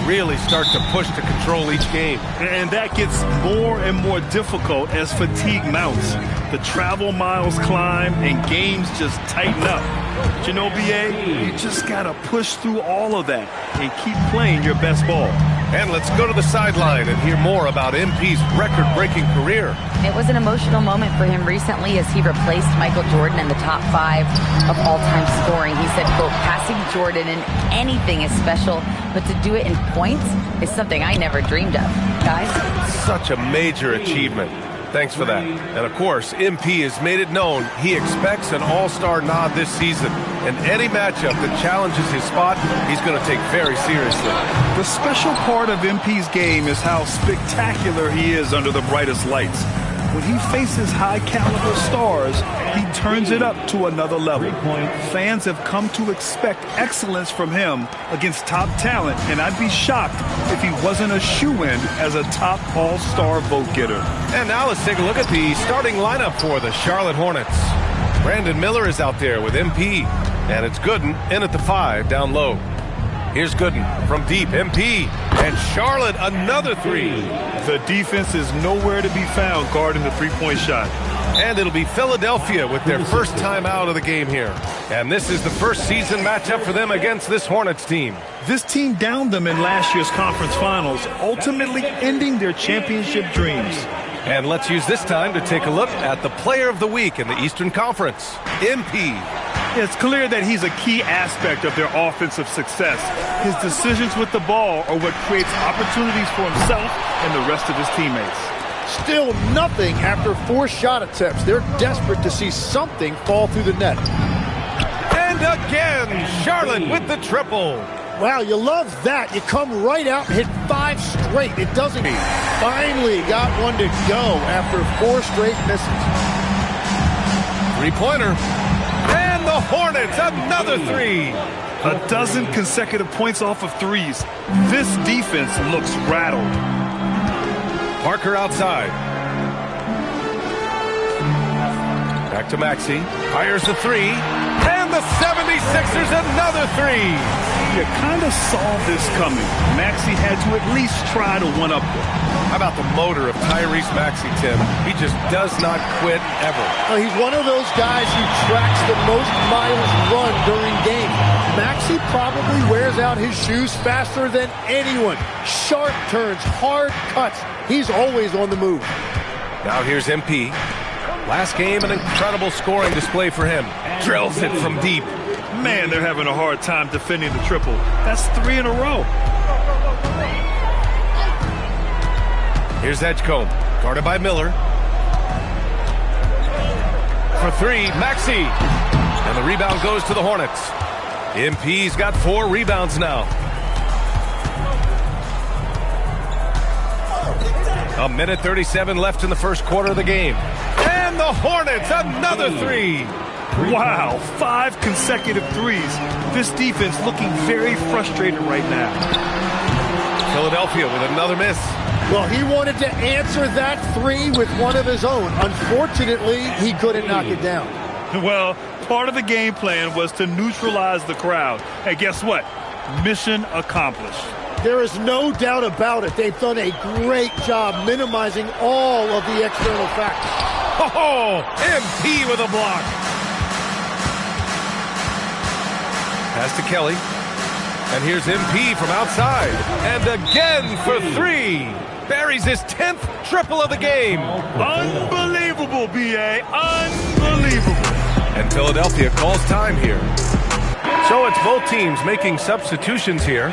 really start to push to control each game. And that gets more and more difficult as fatigue mounts. The travel miles climb and games just tighten up. But you know, BA, you just got to push through all of that and keep playing your best ball. And let's go to the sideline and hear more about MP's record-breaking career. It was an emotional moment for him recently as he replaced Michael Jordan in the top 5 of all-time scoring. He said, quote, passing Jordan in anything is special, but to do it in points is something I never dreamed of. Guys? Such a major achievement. Thanks for that. And of course, MP has made it known he expects an all-star nod this season. And any matchup that challenges his spot, he's going to take very seriously. The special part of MP's game is how spectacular he is under the brightest lights. When he faces high-caliber stars, he turns it up to another level. Fans have come to expect excellence from him against top talent, and I'd be shocked if he wasn't a shoo-in as a top all-star vote-getter. And now let's take a look at the starting lineup for the Charlotte Hornets. Brandon Miller is out there with MP, and it's Gooden in at the 5 down low. Here's Gooden from deep, MP, and Charlotte another 3. The defense is nowhere to be found guarding the three-point shot. And it'll be Philadelphia with their first time out of the game here. And this is the first season matchup for them against this Hornets team. This team downed them in last year's conference finals, ultimately ending their championship dreams. And let's use this time to take a look at the player of the week in the Eastern Conference, MP. It's clear that he's a key aspect of their offensive success. His decisions with the ball are what creates opportunities for himself and the rest of his teammates. Still nothing after 4 shot attempts. They're desperate to see something fall through the net. And again, Charlotte with the triple. Wow, you love that. You come right out and hit 5 straight. It doesn't. Finally got one to go after 4 straight misses. Three-pointer. And the Hornets, another 3. A dozen consecutive points off of threes. This defense looks rattled. Parker outside. Back to Maxey. Fires the 3. And the 76ers another 3. You kind of saw this coming. Maxey had to at least try to one-up them. How about the motor of Tyrese Maxey, Tim? He just does not quit ever. He's one of those guys who tracks the most miles run during games. Maxey probably wears out his shoes faster than anyone. Sharp turns, hard cuts. He's always on the move. Now here's MP. Last game, an incredible scoring display for him. Drills it from deep. Man, they're having a hard time defending the triple. That's 3 in a row. Here's Edgecombe, guarded by Miller. For 3, Maxey. And the rebound goes to the Hornets. MP's got 4 rebounds now. A minute 37 left in the first quarter of the game. And the Hornets, another 3. Wow, 5 consecutive threes. This defense looking very frustrated right now. Philadelphia with another miss. Well, he wanted to answer that 3 with one of his own. Unfortunately, he couldn't knock it down. Well, part of the game plan was to neutralize the crowd. And guess what? Mission accomplished. There is no doubt about it. They've done a great job minimizing all of the external factors. Oh, MP with a block. Pass to Kelly. And here's MP from outside. And again for 3. Buries his 10th triple of the game. Unbelievable, B.A. Unbelievable. And Philadelphia calls time here. So it's both teams making substitutions here.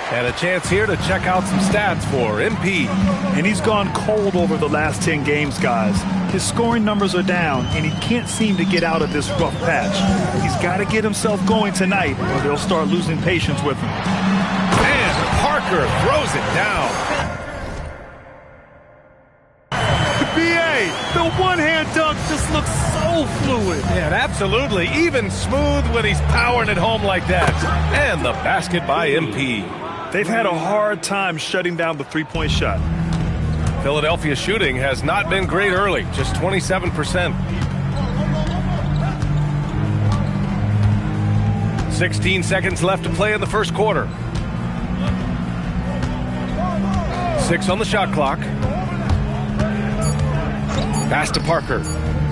And a chance here to check out some stats for MP. And he's gone cold over the last 10 games, guys. His scoring numbers are down, and he can't seem to get out of this rough patch. He's got to get himself going tonight, or they'll start losing patience with him. And Parker throws it down. B.A., the one-hand dunk just looks so fluid. Yeah, absolutely. Even smooth when he's powering it home like that. And the basket by MP. They've had a hard time shutting down the three-point shot. Philadelphia shooting has not been great early, just 27%. 16 seconds left to play in the first quarter. 6 on the shot clock. Pass to Parker.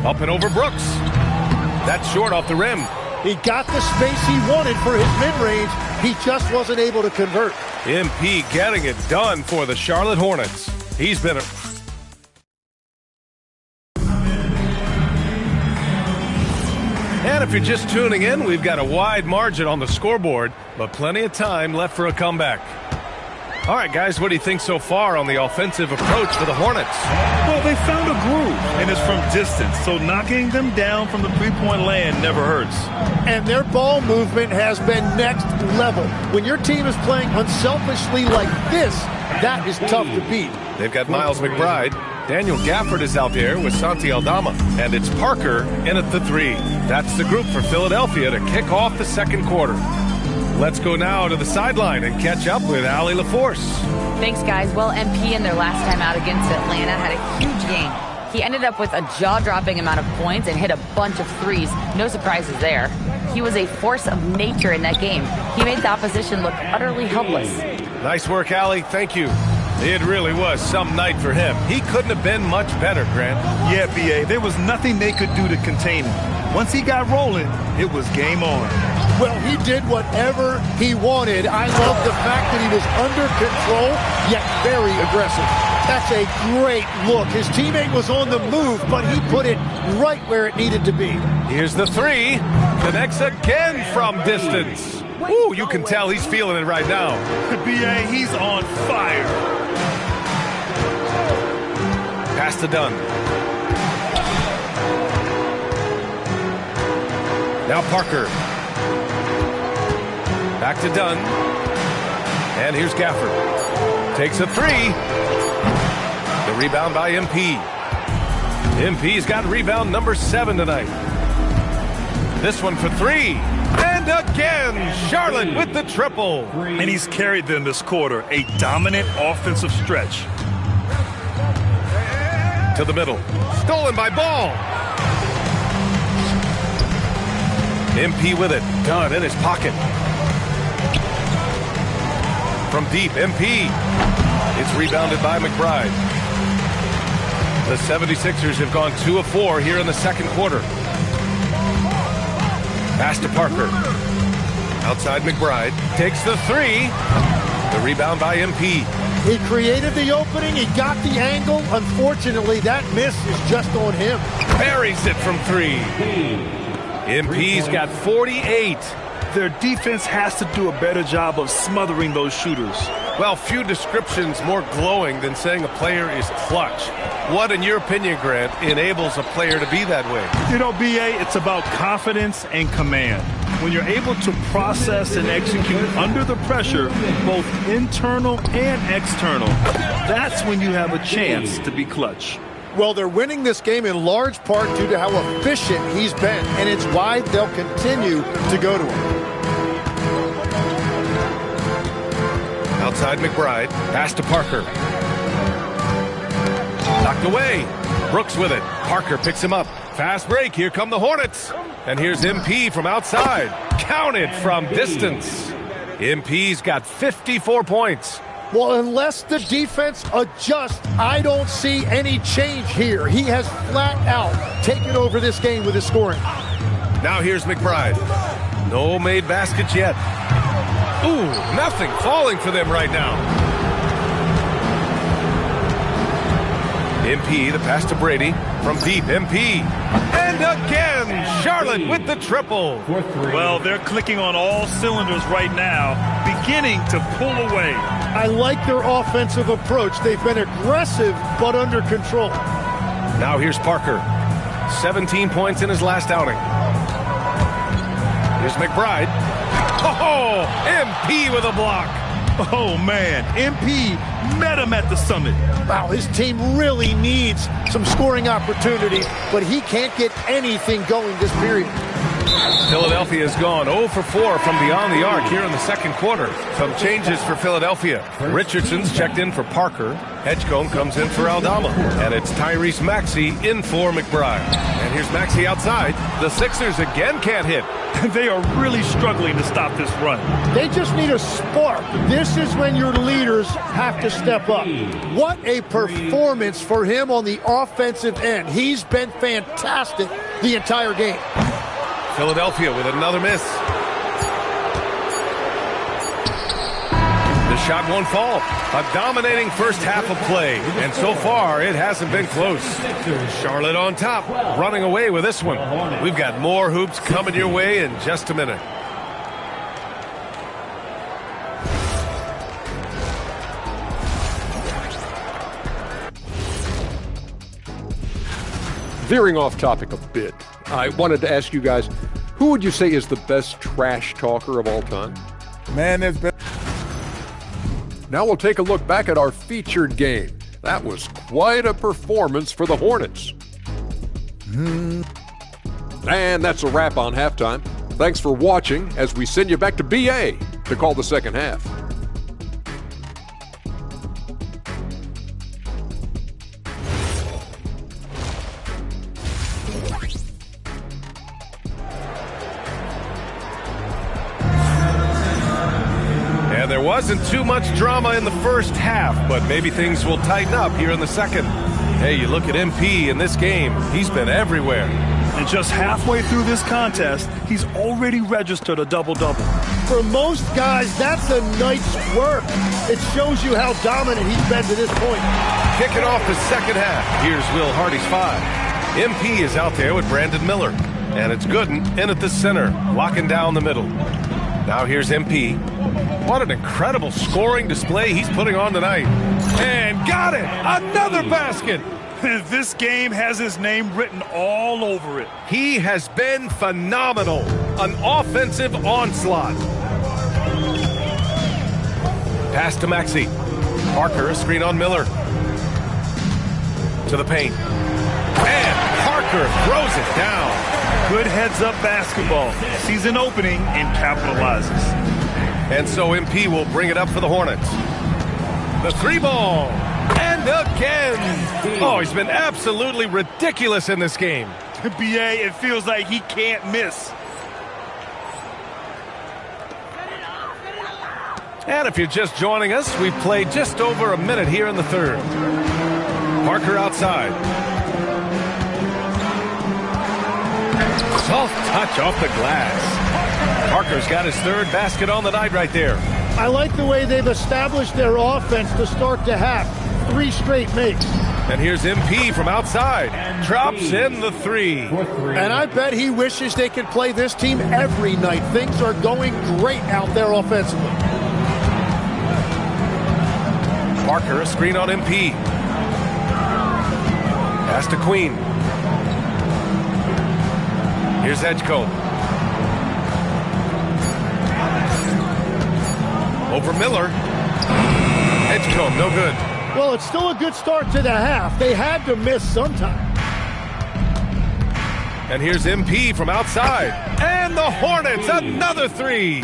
Up and over Brooks. That's short off the rim. He got the space he wanted for his mid-range. He just wasn't able to convert. MP getting it done for the Charlotte Hornets. He's been a... And if you're just tuning in, we've got a wide margin on the scoreboard, but plenty of time left for a comeback. All right, guys, what do you think so far on the offensive approach for the Hornets? Well, they found a groove, and it's from distance, so knocking them down from the three-point land never hurts. And their ball movement has been next level. When your team is playing unselfishly like this, that is tough to beat. They've got Miles McBride. Daniel Gafford is out there with Santi Aldama. And it's Parker in at the 3. That's the group for Philadelphia to kick off the second quarter. Let's go now to the sideline and catch up with Allie LaForce. Thanks, guys. Well, MP in their last time out against Atlanta had a huge game. He ended up with a jaw-dropping amount of points and hit a bunch of threes. No surprises there. He was a force of nature in that game. He made the opposition look utterly helpless. Nice work, Allie. Thank you. It really was some night for him. He couldn't have been much better, Grant. Yeah, B.A., there was nothing they could do to contain him. Once he got rolling, it was game on. Well, he did whatever he wanted. I love the fact that he was under control, yet very aggressive. That's a great look. His teammate was on the move, but he put it right where it needed to be. Here's the 3. Connects again from distance. Ooh, you can tell he's feeling it right now. B.A., he's on fire. Pass to Dunn. Now Parker. Back to Dunn. And here's Gafford. Takes a 3. The rebound by MP. MP's got rebound number 7 tonight. This one for 3. And again, Charlotte with the triple. And he's carried them this quarter. A dominant offensive stretch. To the middle. Stolen by Ball. MP with it. Dunn in his pocket. From deep, MP. It's rebounded by McBride. The 76ers have gone 2 of 4 here in the second quarter. Pass to Parker. Outside McBride. Takes the 3. The rebound by MP. He created the opening. He got the angle. Unfortunately, that miss is just on him. Buries it from 3. MP's got 48. Their defense has to do a better job of smothering those shooters. Well, few descriptions more glowing than saying a player is clutch. What, in your opinion, Grant, enables a player to be that way? You know, B.A., it's about confidence and command. When you're able to process and execute under the pressure, both internal and external, that's when you have a chance to be clutch. Well, they're winning this game in large part due to how efficient he's been, and it's why they'll continue to go to him. Outside McBride, pass to Parker. Knocked away. Brooks with it. Parker picks him up. Fast break. Here come the Hornets. And here's MP from outside. Counted from distance. MP's got 54 points. Well, unless the defense adjusts, I don't see any change here. He has flat out taken over this game with his scoring. Now here's McBride. No made baskets yet. Ooh, nothing falling for them right now. MP, the pass to Brady. From deep, MP. And again, Charlotte with the triple. Well, they're clicking on all cylinders right now, beginning to pull away. I like their offensive approach. They've been aggressive, but under control. Now here's Parker. 17 points in his last outing. Here's McBride. Oh, MP with a block. Oh, man, MP met him at the summit. Wow, his team really needs some scoring opportunities, but he can't get anything going this period. Philadelphia has gone 0 for 4 from beyond the arc here in the second quarter. Some changes for Philadelphia. Richardson's checked in for Parker. Edgecombe comes in for Aldama. And it's Tyrese Maxey in for McBride. And here's Maxey outside. The Sixers again can't hit. They are really struggling to stop this run. They just need a spark. This is when your leaders have to step up. What a performance for him on the offensive end. He's been fantastic the entire game. Philadelphia with another miss. The shot won't fall. A dominating first half of play. And so far, it hasn't been close. Charlotte on top, running away with this one. We've got more hoops coming your way in just a minute. Veering off topic a bit, I wanted to ask you guys, who would you say is the best trash talker of all time? Man, there's been... Now we'll take a look back at our featured game. That was quite a performance for the Hornets. And that's a wrap on halftime. Thanks for watching as we send you back to BA to call the second half. There wasn't too much drama in the first half, but maybe things will tighten up here in the second. Hey, you look at MP in this game, he's been everywhere. And just halfway through this contest, he's already registered a double-double. For most guys, that's a night's work. It shows you how dominant he's been to this point. Kicking off the second half, here's Will Hardy's 5. MP is out there with Brandon Miller. And it's Gooden in at the center, locking down the middle. Now here's MP. What an incredible scoring display he's putting on tonight. And got it! Another basket! This game has his name written all over it. He has been phenomenal. An offensive onslaught. Pass to Maxey. Parker, a screen on Miller. To the paint. And Parker throws it down. Good heads-up basketball. Sees an opening and capitalizes. And so MP will bring it up for the Hornets. The three ball. And again. Oh, he's been absolutely ridiculous in this game. BA, it feels like he can't miss. And if you're just joining us, we've played just over a minute here in the third. Parker outside. Soft touch off the glass. Parker's got his third basket on the night right there. I like the way they've established their offense to start the half. 3 straight makes. And here's MP from outside. Drops in the 3. And I bet he wishes they could play this team every night. Things are going great out there offensively. Parker, a screen on MP. Pass to Queen. Here's Edgecombe. Over Miller. Edgecombe, no good. Well, it's still a good start to the half. They had to miss sometime. And here's MP from outside. And the Hornets, another 3.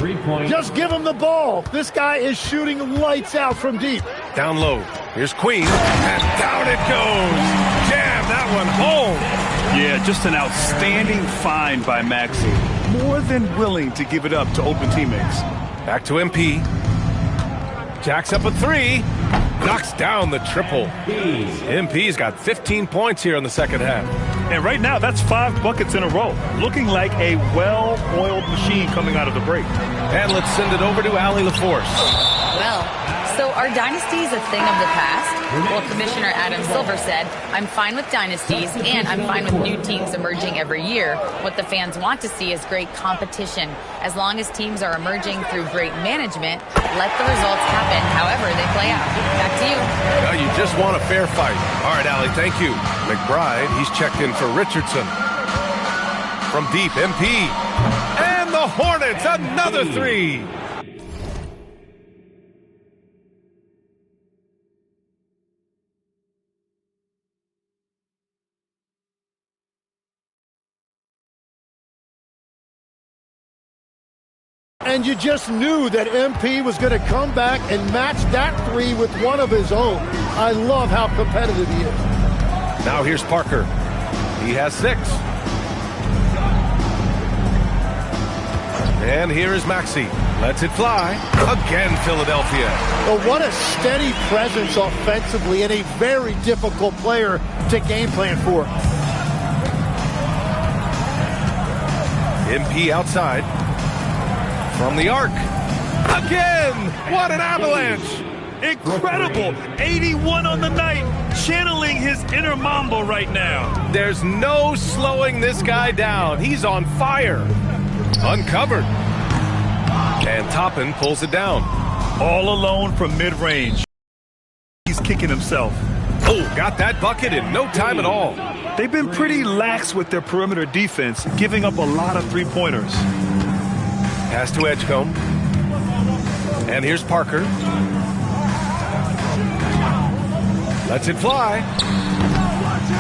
Just give him the ball. This guy is shooting lights out from deep. Down low. Here's Queen. And down it goes. Jam that one home. Yeah, just an outstanding find by Maxey. More than willing to give it up to open teammates. Back to MP. Jacks up a 3. Knocks down the triple. MP's got 15 points here in the second half. And right now, that's 5 buckets in a row. Looking like a well-oiled machine coming out of the break. And let's send it over to Allie LaForce. Well, so are dynasties a thing of the past? Well, Commissioner Adam Silver said, I'm fine with dynasties and I'm fine with new teams emerging every year. What the fans want to see is great competition. As long as teams are emerging through great management, let the results happen however they play out. Back to you. Well, you just want a fair fight. All right, Allie, thank you. McBride, he's checked in for Richardson. From deep, MP. And the Hornets, another 3. And you just knew that MP was going to come back and match that three with one of his own. I love how competitive he is. Now here's Parker. He has 6. And here is Maxey. Lets it fly. Again, Philadelphia. Well, what a steady presence offensively and a very difficult player to game plan for. MP outside. From the arc. Again! What an avalanche! Incredible. 81 on the night. Channeling his inner Mamba right now. There's no slowing this guy down. He's on fire. Uncovered. And Toppin pulls it down. All alone from mid-range. He's kicking himself. Oh, got that bucket in no time at all. They've been pretty lax with their perimeter defense, giving up a lot of three-pointers. Pass to Edgecombe. And here's Parker. Lets it fly.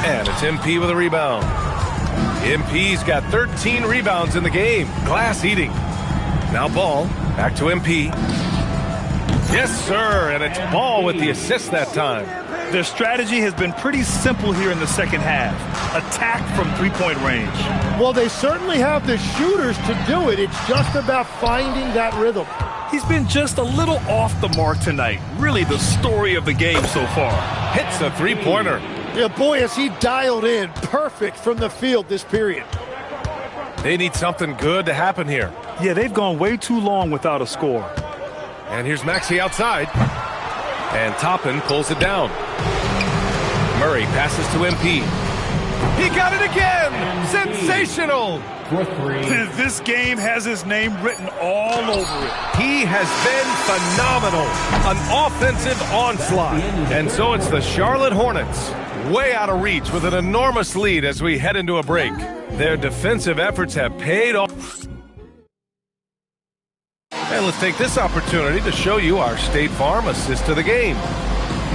And it's MP with a rebound. MP's got 13 rebounds in the game. Glass eating. Now Ball. Back to MP. Yes, sir. And it's Ball with the assist that time. Their strategy has been pretty simple here in the second half. Attack from three-point range. Well, they certainly have the shooters to do it. It's just about finding that rhythm. He's been just a little off the mark tonight. Really the story of the game so far. Hits a three-pointer. Yeah, boy, has he dialed in. Perfect from the field this period. They need something good to happen here. Yeah, they've gone way too long without a score. And here's Maxey outside. And Toppin pulls it down. Murray passes to MP. He got it again! Sensational! This game has his name written all over it. He has been phenomenal. An offensive onslaught. And so it's the Charlotte Hornets, way out of reach with an enormous lead as we head into a break. Their defensive efforts have paid off. And let's take this opportunity to show you our State Farm assist to the game.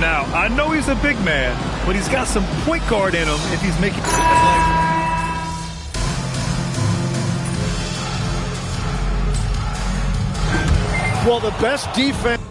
Now, I know he's a big man, but he's got some point guard in him if he's making... Well, the best defense...